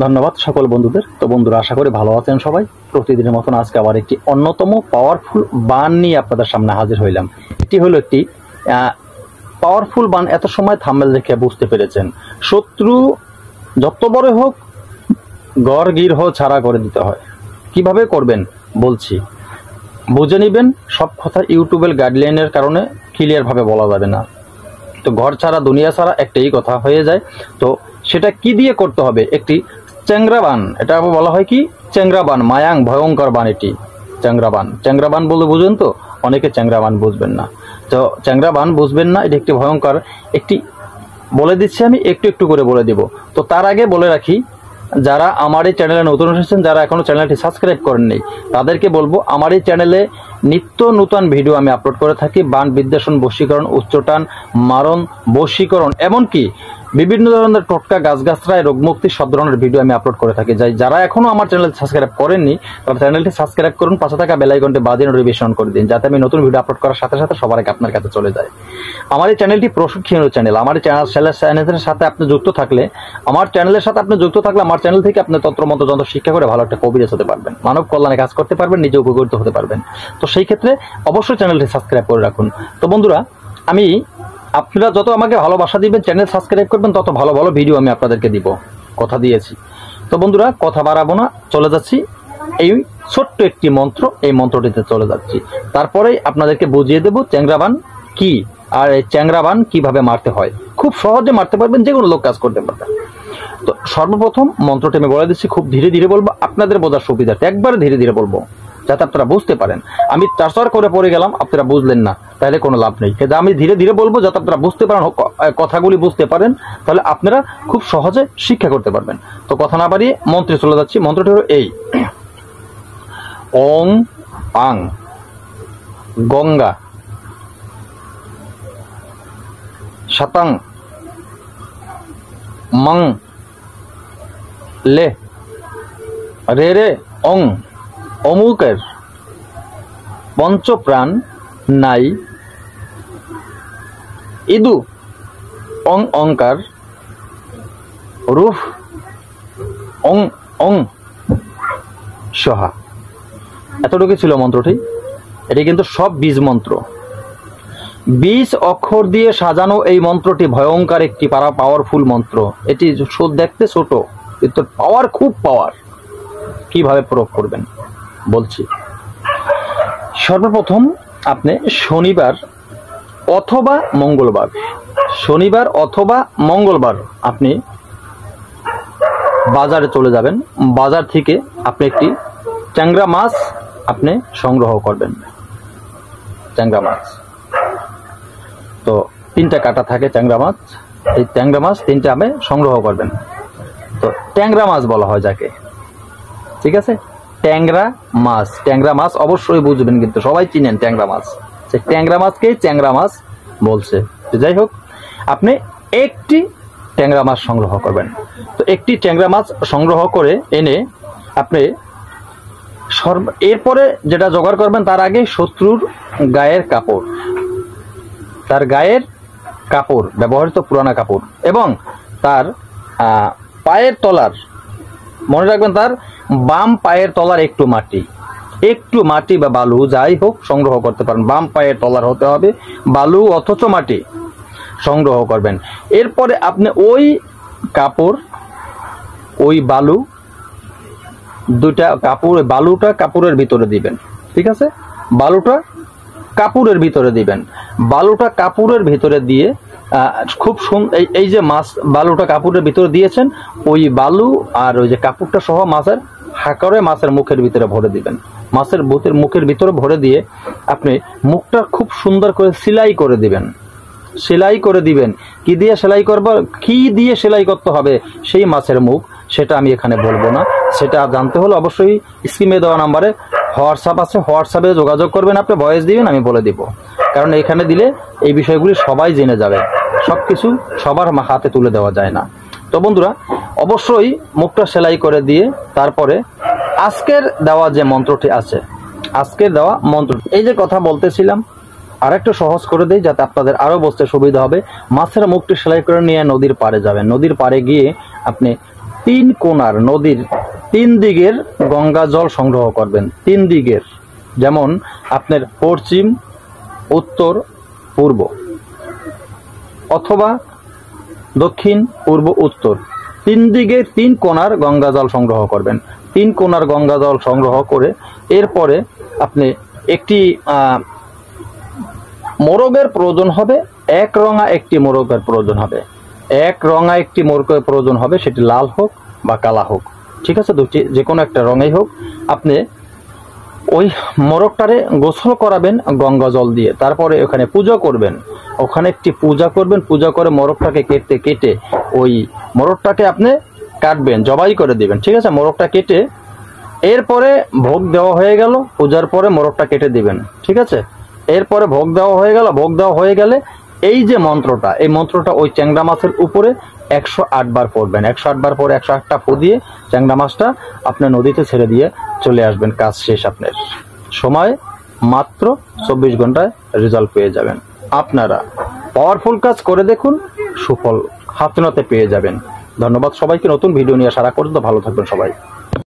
ধন্যবাদ সকল বন্ধুদের। তো বন্ধুরা, আশা করি ভালো আছেন সবাই। প্রতিদিনের মতন আজকে আবার একটি অন্যতম পাওয়ারফুল বান নিয়ে আপনাদের সামনে হাজির হইলাম। এটি হলো একটি পাওয়ারফুল বান। এত সময় থাম্বনেল দেখে বুঝতে পেরেছেন, শত্রু যত বড় হোক গড় গিরহ ছাড়া করে দিতে হয়। কিভাবে করবেন বলছি, বুঝে নেবেন। সব কথা ইউটিউবের গাইডলাইনের কারণে ক্লিয়ারভাবে বলা যাবে না। তো ঘর ছাড়া দুনিয়া ছাড়া একটাই কথা হয়ে যায়। তো সেটা কি দিয়ে করতে হবে? একটি চ্যাংরা বান, এটা বলা হয় কি চ্যাংরা বান, মায়াং ভয়ঙ্কর বান। এটি চ্যাংরা বান। চ্যাংরা বান বলে বুঝেন তো? অনেকে চ্যাংরা বান বুঝবেন না। তো চ্যাংরা বান বুঝবেন না, এটি একটি ভয়ঙ্কর একটি, বলে দিচ্ছি আমি, একটু একটু করে বলে দেব। তো তার আগে বলে রাখি, যারা আমার এই চ্যানেলে নতুন এসেছেন, যারা এখনও চ্যানেলটি সাবস্ক্রাইব করেননি, তাদেরকে বলবো আমার এই চ্যানেলে নিত্য নূতন ভিডিও আমি আপলোড করে থাকি। বান বিদ্বেষণ, বশীকরণ, উচ্চটান, মারণ, বশীকরণ, এমনকি বিভিন্ন ধরনের টোটকা, গাছগাছরায়, রোগমুক্তি, সব ধরনের ভিডিও আমি আপলোড করে থাকি। যারা এখনও আমার চ্যানেল সাবস্ক্রাইব করেননি, তারা চ্যানেলটি সাবস্ক্রাইব করুন, পাশে থাকা বেল আইকনটি বাজিয়ে নোটিফিকেশন করে দিন, যাতে আমি নতুন ভিডিও আপলোড করার সাথে সাথে সবার আগে আপনার কাছে চলে যায়। আমার এই চ্যানেলটি প্রশিক্ষণীয় চ্যানেল। আমার এই চ্যানেলের সাথে আপনি যুক্ত থাকলে, আমার চ্যানেল থেকে আপনি তন্ত্রমন্ত্র যন্ত্র শিক্ষা করে ভালো একটা কবিরাজ হতে পারবেন, মানব কল্যাণে কাজ করতে পারবেন, নিজে উপকৃত হতে পারবেন। তো সেই ক্ষেত্রে অবশ্যই চ্যানেলটি সাবস্ক্রাইব করে রাখুন। তো বন্ধুরা, আপনারা যত আমাকে ভালোবাসা দিবেন, চ্যানেল সাবস্ক্রাইব করবেন, তত ভালো ভালো ভিডিও আমি আপনাদেরকে দিব, কথা দিয়েছি। তো বন্ধুরা, কথা বাড়াবো না, চলে যাচ্ছি এই ছোট্ট একটি মন্ত্র, এই মন্ত্রটিতে চলে যাচ্ছি। তারপরেই আপনাদেরকে বুঝিয়ে দেব চ্যাংরা বান কি, আর এই চ্যাংরা বান কিভাবে মারতে হয়। খুব সহজে মারতে পারবেন, যে কোনো লোক কাজ করতে পারবেন। তো সর্বপ্রথম মন্ত্রটি আমি বলে দিচ্ছি, খুব ধীরে ধীরে বলবো, আপনাদের বোঝার সুবিধার্থে একবারে ধীরে ধীরে বলবো, যাতে আপনারা বুঝতে পারেন। আমি চার করে পড়ে গেলাম, আপনারা বুঝলেন না, তাহলে কোনো লাভ নেই। কিন্তু আমি ধীরে ধীরে বলবো, যাতে আপনারা বুঝতে পারেন, কথাগুলি বুঝতে পারেন, তাহলে আপনারা খুব সহজে শিক্ষা করতে পারবেন। তো কথা না বাড়িয়ে মন্ত্রে চলে যাচ্ছি। মন্ত্রটি হলো এই: ওং আং গঙ্গা শতাং মং লে রে রে অং অমুকের পঞ্চপ্রাণ নাই ইদু অং অঙ্কার রূপ অং অং সহা। এতটুকু ছিল মন্ত্রটি। এটি কিন্তু সব বীজ মন্ত্র, 20 অক্ষর দিয়ে সাজানো এই মন্ত্রটি ভয়ঙ্কর একটি পাওয়ারফুল মন্ত্র। এটি দেখতে ছোট, কিন্তু পাওয়ার, খুব পাওয়ার। কিভাবে প্রয়োগ করবেন বলছি। সর্বপ্রথম আপনি শনিবার অথবা মঙ্গলবার আপনি বাজারে চলে যাবেন। বাজার থেকে আপনি একটি চ্যাংরা মাছ আপনি সংগ্রহ করবেন। চ্যাংরা মাছ তো 3টা কাটা থাকে চ্যাংরা মাছ। এই চ্যাংরা মাছ 3টা আপনি সংগ্রহ করবেন। তো ট্যাংরা মাছ বলা হয় যাকে, ঠিক আছে? ট্যাংরা মাছ অবশ্যই বুঝবেন, কিন্তু সবাই চিনেন ট্যাংরা মাছ। সে ট্যাংরা মাছকেই চ্যাংরা মাছ বলছে। যাই হোক, আপনি একটি ট্যাংরা মাছ সংগ্রহ করবেন। তো একটি ট্যাংরা মাছ সংগ্রহ করে এনে আপনি এরপরে যেটা জোগাড় করবেন, তার আগে শত্রুর গায়ের কাপড়, তার গায়ের কাপড়, ব্যবহৃত পুরানা কাপড়, এবং তার পায়ের তলার, মনে রাখবেন, তার বাম পায়ের তলার একটু মাটি বা বালু, যাই হোক, সংগ্রহ করতে পারেন। বাম পায়ের তলার হতে হবে বালু অথচ মাটি সংগ্রহ করবেন। এরপরে আপনি ওই কাপড়, ওই বালু, 2টা কাপড়, বালুটা কাপড়ের ভিতরে দিবেন, ঠিক আছে? বালুটা কাপড়ের ভিতরে দিবেন। বালুটা কাপড়ের ভিতরে দিয়ে খুব এই যে মাছ, বালুটা কাপড়ের ভিতরে দিয়েছেন, ওই বালু আর ওই যে কাপড়টা সহ মাছের হাঁকড়ে মাছের মুখের ভিতরে ভরে দিবেন। মাছের মুখের ভিতরে ভরে দিয়ে আপনি মুখটা খুব সুন্দর করে সেলাই করে দিবেন। কি দিয়ে সেলাই করতে হবে সেই মাছের মুখ, সেটা আমি এখানে বলবো না। সেটা জানতে হলে অবশ্যই স্ক্রিনে দেওয়া নাম্বারে হোয়াটসঅ্যাপ আছে, হোয়াটসঅ্যাপে যোগাযোগ করবেন, আপনি ভয়েস দিবেন, আমি বলে দিব। কারণ এখানে দিলে এই বিষয়গুলি সবাই জেনে যাবে, সবকিছু সবার হাতে তুলে দেওয়া যায় না। তো বন্ধুরা, অবশ্যই মুখটা সেলাই করে দিয়ে তারপরে আজকের দেওয়া যে মন্ত্রটি আছে, এই যে কথা বলতেছিলাম, আরেকটু সহজ করে দেই যাতে আপনাদের আরো বুঝতে সুবিধা হবে। মাছের মুখটি সেলাই করে নিয়ে নদীর পাড়ে যাবেন। নদীর পাড়ে গিয়ে আপনি তিন কোণার নদীর তিন দিকের গঙ্গা জল সংগ্রহ করবেন। তিন দিকের, যেমন আপনার পশ্চিম, উত্তর, পূর্ব, অথবা দক্ষিণ, পূর্ব, উত্তর, তিন দিকে তিন কোণার গঙ্গা জল সংগ্রহ করবেন। তিন কোণার গঙ্গা জল সংগ্রহ করে এরপরে আপনি একটি মোরগের প্রয়োজন হবে, এক রঙা একটি মোরগের প্রয়োজন হবে। এক রঙা একটি মোরগের প্রয়োজন হবে, সেটি লাল হোক বা কালা হোক, ঠিক আছে, দুটি যে কোনো একটা রঙেই হোক। আপনি ওই মোরগটারে গোসল করাবেন গঙ্গা জল দিয়ে, তারপরে ওখানে পূজা করবেন। ওখানে একটি পূজা করবেন, পূজা করে মোরগটাকে কেটে ওই মোরগটাকে আপনি কাটবেন, জবাই করে দিবেন, ঠিক আছে। মোরগটা কেটে এরপরে ভোগ দেওয়া হয়ে গেল, পূজার পরে মোরগটা কেটে দিবেন, ঠিক আছে। এরপরে ভোগ দেওয়া হয়ে গেল, ভোগ দেওয়া হয়ে গেলে এই যে মন্ত্রটা, এই মন্ত্রটা ওই চ্যাংড়া মাছের উপরে 108 বার পড়বেন। 108 বার পরে 108টা ফু দিয়ে চ্যাংড়া মাছটা আপনার নদীতে ছেড়ে দিয়ে চলে আসবেন। কাজ শেষ। আপনার সময় মাত্র 24 ঘন্টায় রেজাল্ট পেয়ে যাবেন। আপনারা পাওয়ারফুল কাজ করে দেখুন, সুফল হাতে নাতে পেয়ে যাবেন। ধন্যবাদ সবাইকে। নতুন ভিডিও নিয়ে আসার আগ পর্যন্ত ভালো থাকবেন সবাই।